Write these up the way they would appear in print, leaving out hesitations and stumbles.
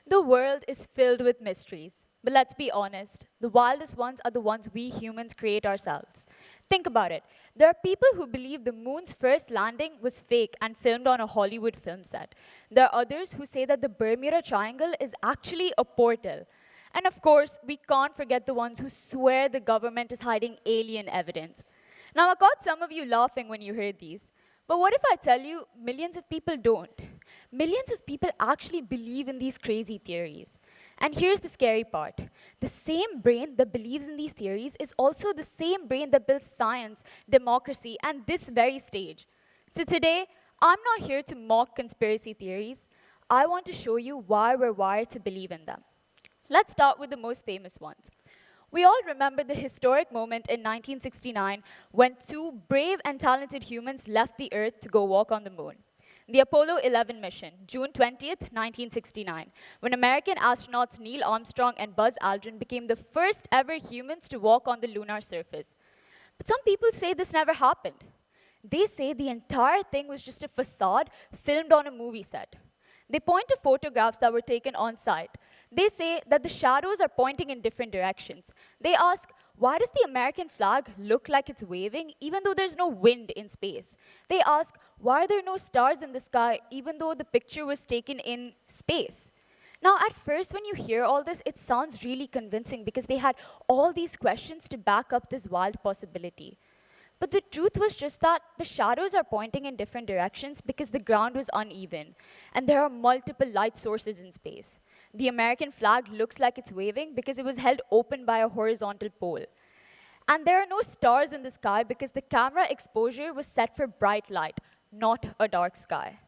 The world is filled with mysteries. But let's be honest, the wildest ones are the ones we humans create ourselves. Think about it. There are people who believe the moon's first landing was fake and filmed on a Hollywood film set. There are others who say that the Bermuda Triangle is actually a portal. And of course, we can't forget the ones who swear the government is hiding alien evidence. Now, I caught some of you laughing when you heard these. But what if I tell you millions of people don't? Millions of people actually believe in these crazy theories. And here's the scary part. The same brain that believes in these theories is also the same brain that builds science, democracy, and this very stage. So today, I'm not here to mock conspiracy theories. I want to show you why we're wired to believe in them. Let's start with the most famous ones. We all remember the historic moment in 1969 when two brave and talented humans left the Earth to go walk on the moon. The Apollo 11 mission, June 20th, 1969, when American astronauts Neil Armstrong and Buzz Aldrin became the first ever humans to walk on the lunar surface. But some people say this never happened. They say the entire thing was just a facade filmed on a movie set. They point to photographs that were taken on site. They say that the shadows are pointing in different directions. They ask, why does the American flag look like it's waving even though there's no wind in space? They ask, why are there no stars in the sky even though the picture was taken in space? Now, at first, when you hear all this, it sounds really convincing because they had all these questions to back up this wild possibility. But the truth was just that the shadows are pointing in different directions because the ground was uneven, and there are multiple light sources in space. The American flag looks like it's waving because it was held open by a horizontal pole. And there are no stars in the sky because the camera exposure was set for bright light, not a dark sky.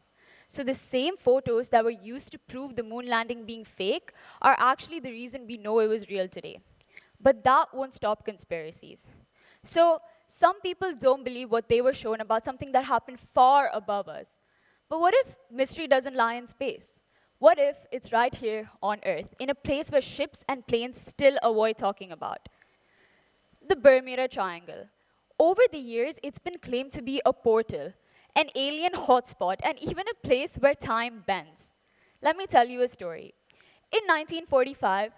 So the same photos that were used to prove the moon landing being fake are actually the reason we know it was real today. But that won't stop conspiracies. So some people don't believe what they were shown about something that happened far above us. But what if mystery doesn't lie in space? What if it's right here on Earth, in a place where ships and planes still avoid talking about? The Bermuda Triangle. Over the years, it's been claimed to be a portal, an alien hotspot, and even a place where time bends. Let me tell you a story. In 1945,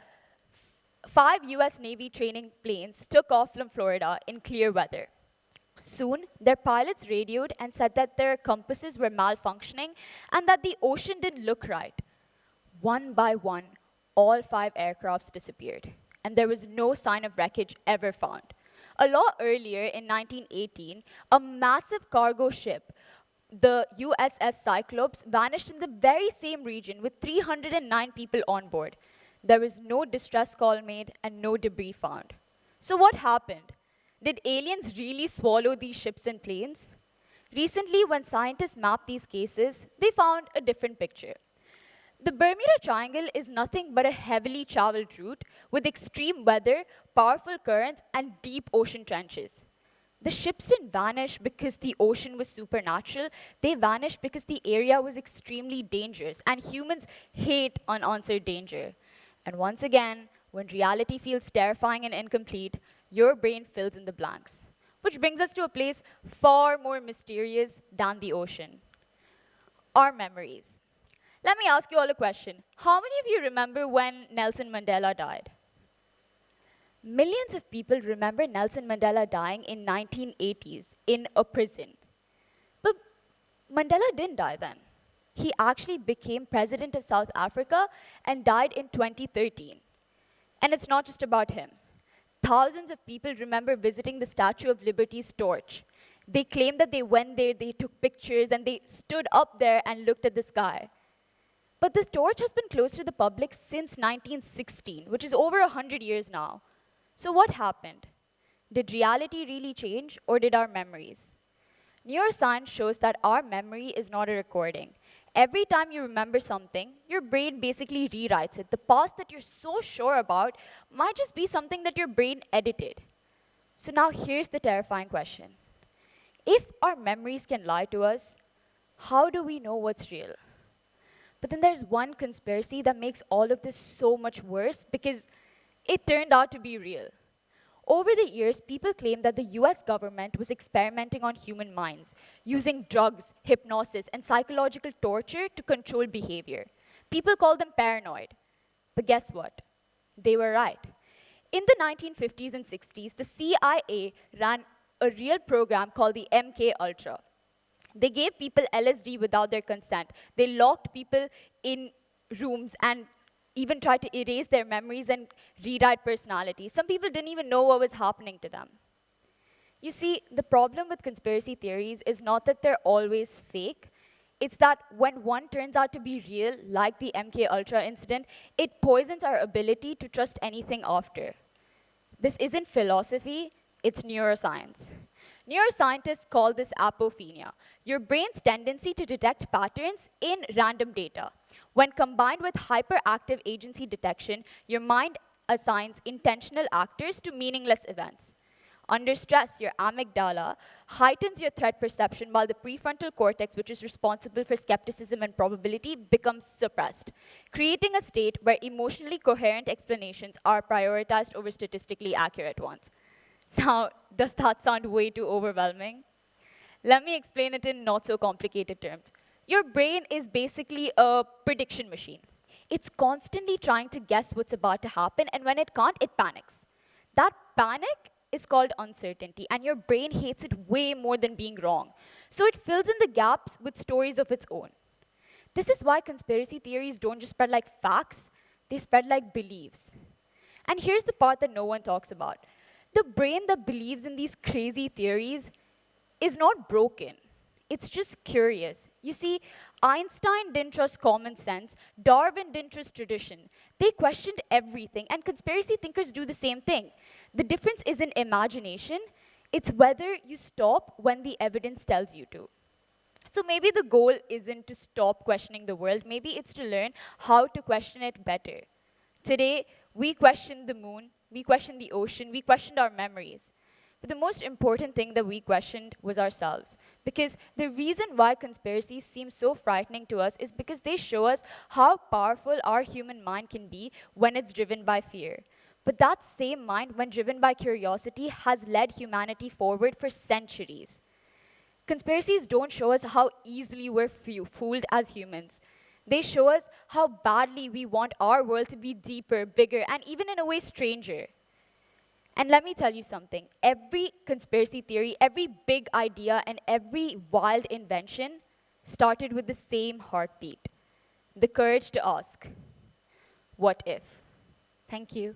5 US Navy training planes took off from Florida in clear weather. Soon, their pilots radioed and said that their compasses were malfunctioning and that the ocean didn't look right. One by one, all 5 aircrafts disappeared, and there was no sign of wreckage ever found. A lot earlier, in 1918, a massive cargo ship, the USS Cyclops, vanished in the very same region with 309 people on board. There was no distress call made and no debris found. So what happened? Did aliens really swallow these ships and planes? Recently, when scientists mapped these cases, they found a different picture. The Bermuda Triangle is nothing but a heavily traveled route with extreme weather, powerful currents, and deep ocean trenches. The ships didn't vanish because the ocean was supernatural. They vanished because the area was extremely dangerous, and humans hate unanswered danger. And once again, when reality feels terrifying and incomplete, your brain fills in the blanks. Which brings us to a place far more mysterious than the ocean: our memories. Let me ask you all a question. How many of you remember when Nelson Mandela died? Millions of people remember Nelson Mandela dying in 1980s in a prison. But Mandela didn't die then. He actually became president of South Africa and died in 2013. And it's not just about him. Thousands of people remember visiting the Statue of Liberty's torch. They claim that they went there, they took pictures, and they stood up there and looked at the sky. But this torch has been closed to the public since 1916, which is over 100 years now. So what happened? Did reality really change, or did our memories? Neuroscience shows that our memory is not a recording. Every time you remember something, your brain basically rewrites it. The past that you're so sure about might just be something that your brain edited. So now here's the terrifying question. If our memories can lie to us, how do we know what's real? But then there's one conspiracy that makes all of this so much worse because it turned out to be real. Over the years, people claim that the US government was experimenting on human minds, using drugs, hypnosis, and psychological torture to control behavior. People call them paranoid. But guess what? They were right. In the 1950s and 60s, the CIA ran a real program called the MK Ultra. They gave people LSD without their consent. They locked people in rooms and even tried to erase their memories and rewrite personalities. Some people didn't even know what was happening to them. You see, the problem with conspiracy theories is not that they're always fake. It's that when one turns out to be real, like the MK Ultra incident, it poisons our ability to trust anything after. This isn't philosophy, it's neuroscience. Neuroscientists call this apophenia, your brain's tendency to detect patterns in random data. When combined with hyperactive agency detection, your mind assigns intentional actors to meaningless events. Under stress, your amygdala heightens your threat perception while the prefrontal cortex, which is responsible for skepticism and probability, becomes suppressed, creating a state where emotionally coherent explanations are prioritized over statistically accurate ones. Now, does that sound way too overwhelming? Let me explain it in not so complicated terms. Your brain is basically a prediction machine. It's constantly trying to guess what's about to happen, and when it can't, it panics. That panic is called uncertainty, and your brain hates it way more than being wrong. So it fills in the gaps with stories of its own. This is why conspiracy theories don't just spread like facts, they spread like beliefs. And here's the part that no one talks about. The brain that believes in these crazy theories is not broken. It's just curious. You see, Einstein didn't trust common sense. Darwin didn't trust tradition. They questioned everything, and conspiracy thinkers do the same thing. The difference isn't imagination, it's whether you stop when the evidence tells you to. So maybe the goal isn't to stop questioning the world, maybe it's to learn how to question it better. Today, we questioned the moon, we questioned the ocean, we questioned our memories. But the most important thing that we questioned was ourselves. Because the reason why conspiracies seem so frightening to us is because they show us how powerful our human mind can be when it's driven by fear. But that same mind, when driven by curiosity, has led humanity forward for centuries. Conspiracies don't show us how easily we're fooled as humans. They show us how badly we want our world to be deeper, bigger, and even in a way stranger. And let me tell you something. Every conspiracy theory, every big idea, and every wild invention started with the same heartbeat. The courage to ask, what if? Thank you.